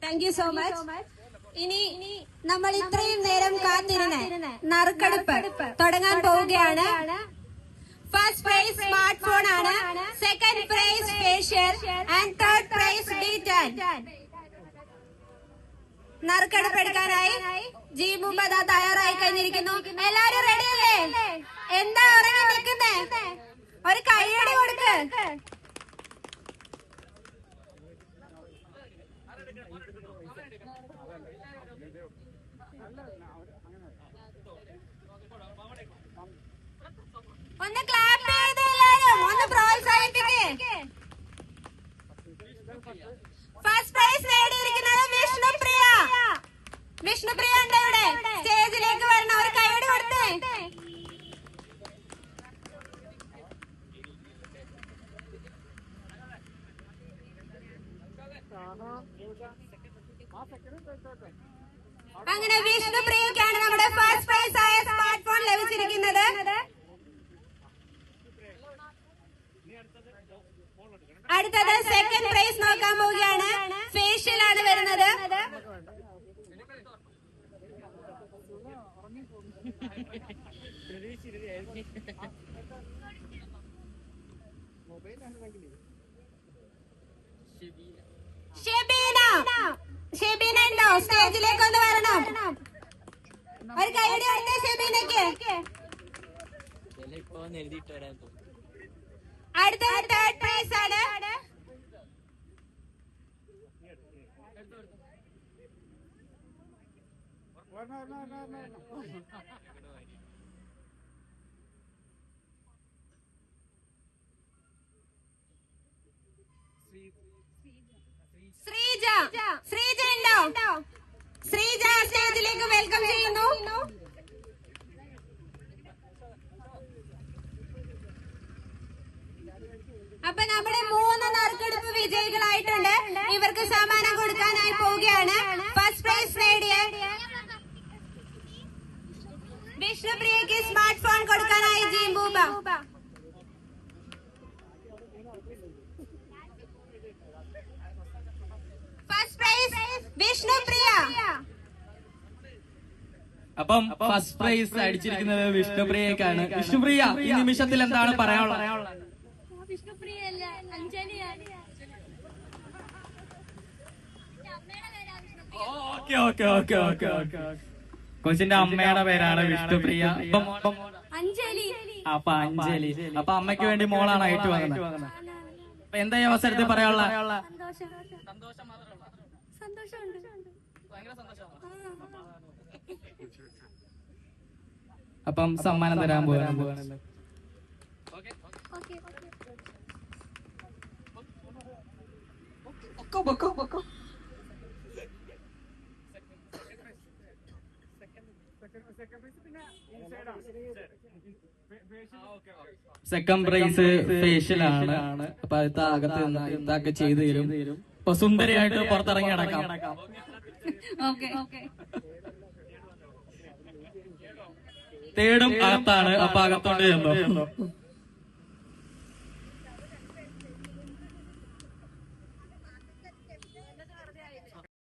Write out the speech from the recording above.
Thank you so much. ഇനി നമ്മൾ ഇത്രയും നേരം കാത്തിരുന്ന് നറുക്കെടുപ്പ് തുടങ്ങാൻ പോവുകയാണ്. ഫസ്റ്റ് പ്രൈസ് സ്മാർട്ട് ഫോൺ ആണ്, second prize facial and third prize ഡീറ്റൻ. നറുക്കെടുപ്പ് എടുക്കാനായി ജി മുമ്പ് തയ്യാറായി കഴിഞ്ഞിരിക്കുന്നു. എല്ലാരും റെഡി അല്ലേ? എന്താ ഉറങ്ങി നിൽക്കുന്നേ? ഒരു കൈയടി കൊടുക്ക്. ഒന്ന് ക്ലാപ്പ് ചെയ്ത് എല്ലാരും ഒന്ന് പ്രോത്സാഹിപ്പിക്കേ. ഫസ്റ്റ് പ്രൈസ് നേടിയിരിക്കുന്നത് വിഷ്ണുപ്രിയ. വിഷ്ണുപ്രിയ ഉണ്ട് ഇവിടെ, സ്റ്റേജിലേക്ക് വരണം. ഒരു കൈയടി കൊടുത്തേ. അങ്ങനെ വിഷ്ണുപ്രിയക്കാണ് നമ്മുടെ ഫസ്റ്റ് പ്രൈസ് ആയ സ്മാർട്ട് ഫോൺ ലഭിച്ചിരിക്കുന്നത്. അടുത്തത് സെക്കൻഡ് പ്രൈസ് നോക്കാൻ പോവുകയാണ്. ഫേഷ്യൽ ആണ് വരുന്നത്. ഷെബീന ഉണ്ടോ? സ്റ്റേജിലേക്ക് ഒന്ന് വരണം. ഒരു കൈയടി കൊടുത്തേ ഷെബീനയ്ക്ക്. അടുത്തത് തേർഡ് പ്രൈസ് ആണ്. ശ്രീജ. ശ്രീജ ഉണ്ടോ? ശ്രീജ സ്റ്റേജിലേക്ക് വെൽക്കം ചെയ്യുന്നു. അപ്പൊ നമ്മുടെ 3 നറുക്കെടുപ്പ് വിജയികളായിട്ടുണ്ട്. ഇവർക്ക് സമ്മാനം കൊടുക്കാനായി പോവുകയാണ്. ഫസ്റ്റ് പ്രൈസ് നേടിയ വിഷ്ണുപ്രിയക്ക് സ്മാർട്ട് ഫോൺ കൊടുക്കാനായി ജീംബൂബ. First prize Vishnupriya. അപ്പം ഫസ്റ്റ് പ്രൈസ് അടിച്ചിരിക്കുന്നത് വിഷ്ണുപ്രിയക്കാണ്. വിഷ്ണുപ്രിയ, ഈ നിമിഷത്തിൽ എന്താണ് പറയാനുള്ളത്? കൊച്ചിന്റെ അമ്മയുടെ പേരാണ് വിഷ്ണുപ്രിയ. അപ്പൊ അഞ്ജലി. അപ്പൊ അമ്മയ്ക്ക് വേണ്ടി മോളാണ് ആയിട്ട് വന്നത്. അപ്പൊ എന്താ ഈ അവസരത്തിൽ പറയാനുള്ള? സന്തോഷം മാത്രമല്ല, ഭയങ്കര സന്തോഷമാണ്. അപ്പം സമ്മാനം തരാൻ പോവാണ്. സെക്കൻഡ് പ്രൈസ് ഫേഷ്യൽ ആണ്. അപ്പൊ അത് അകത്ത് ഇതൊക്കെ ചെയ്തു തരും. അപ്പൊ സുന്ദരിയായിട്ട് പുറത്തിറങ്ങി നടക്കാം. തേടും അകത്താണ്. അപ്പൊ അകത്തോട്ട് ചെന്നു.